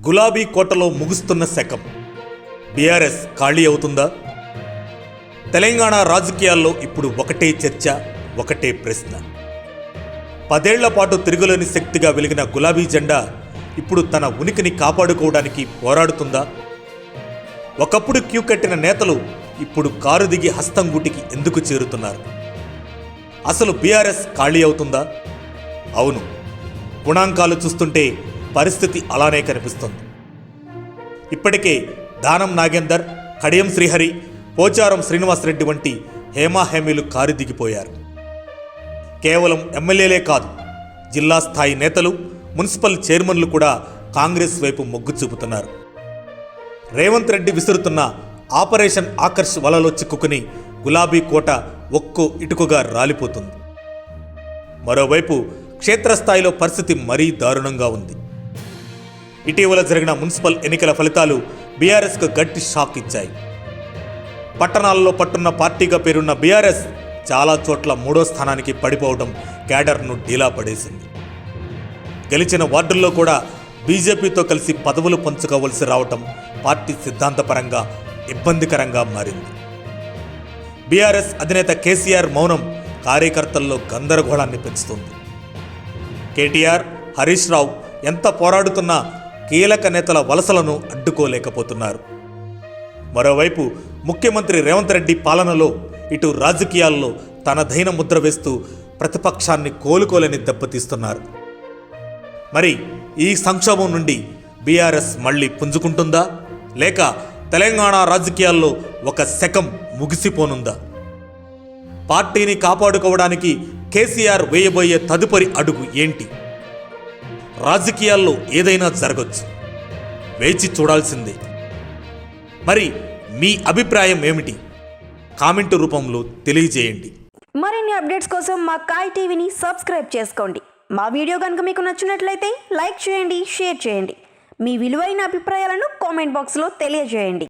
గులాబీ కోటలో ముగుస్తున్న శకం బీఆర్ఎస్ ఖాళీ అవుతుందా? తెలంగాణ రాజకీయాల్లో ఇప్పుడు ఒకటే చర్చ, ఒకటే ప్రశ్న. 10 ఏళ్ల పాటు తిరుగులేని శక్తిగా వెలిగిన గులాబీ జెండా ఇప్పుడు తన ఉనికిని కాపాడుకోవడానికి పోరాడుతుందా? ఒకప్పుడు క్యూ కట్టిన నేతలు ఇప్పుడు కారు దిగి హస్తంగూటికి ఎందుకు చేరుతున్నారు? అసలు బీఆర్ఎస్ ఖాళీ అవుతుందా? అవును, గుణాంకాలు చూస్తుంటే పరిస్థితి అలానే కనిపిస్తుంది. ఇప్పటికే దానం నాగేందర్, కడియం శ్రీహరి, పోచారం శ్రీనివాసరెడ్డి వంటి హేమాహేమీలు కారు దిగిపోయారు. కేవలం ఎమ్మెల్యేలే కాదు, జిల్లా స్థాయి నేతలు, మున్సిపల్ చైర్మన్లు కూడా కాంగ్రెస్ వైపు మొగ్గు చూపుతున్నారు. రేవంత్ రెడ్డి విసురుతున్న ఆపరేషన్ ఆకర్ష్ వలలో చిక్కుకుని గులాబీ కోట ఒక్కో ఇటుకగా రాలిపోతుంది. మరోవైపు క్షేత్రస్థాయిలో పరిస్థితి మరీ దారుణంగా ఉంది. ఇటీవల జరిగిన మున్సిపల్ ఎన్నికల ఫలితాలు బీఆర్ఎస్కు గట్టి షాక్ ఇచ్చాయి. పట్టణాలలో పట్టున్న పార్టీగా పేరున్న బీఆర్ఎస్ చాలా చోట్ల 3వ స్థానానికి పడిపోవడం క్యాడర్ను డీలా పడేసింది. గెలిచిన వార్డుల్లో కూడా బీజేపీతో కలిసి పదవులు పంచుకోవలసి రావటం పార్టీ సిద్ధాంతపరంగా ఇబ్బందికరంగా మారింది. బీఆర్ఎస్ అధినేత కేసీఆర్ మౌనం కార్యకర్తల్లో గందరగోళాన్ని పెంచుతుంది. కేటీఆర్, హరీష్ రావు ఎంత పోరాడుతున్నా కీలక నేతల వలసలను అడ్డుకోలేకపోతున్నారు. మరోవైపు ముఖ్యమంత్రి రేవంత్ రెడ్డి పాలనలో ఇటు రాజకీయాల్లో తనదైన ముద్ర వేస్తూ ప్రతిపక్షాన్ని కోలుకోలేని దెబ్బతీస్తున్నారు. మరి ఈ సంక్షోభం నుండి బీఆర్ఎస్ మళ్ళీ పుంజుకుంటుందా, లేక తెలంగాణ రాజకీయాల్లో ఒక శకం ముగిసిపోనుందా? పార్టీని కాపాడుకోవడానికి కేసీఆర్ వేయబోయే తదుపరి అడుగు ఏంటి? రాజకీయాల్లో ఏదైనా జరగచ్చు, వేచి చూడాల్సిందే. మరి మీ అభిప్రాయం ఏమిటి? కామెంటు రూపంలో తెలియజేయండి. మరిన్ని అప్డేట్స్ కోసం మా కాయ్ టీవీని సబ్స్క్రైబ్ చేసుకోండి. మా వీడియో కనుక మీకు నచ్చినట్లయితే లైక్ చేయండి, షేర్ చేయండి. మీ విలువైన అభిప్రాయాలను కామెంట్ బాక్స్లో తెలియజేయండి.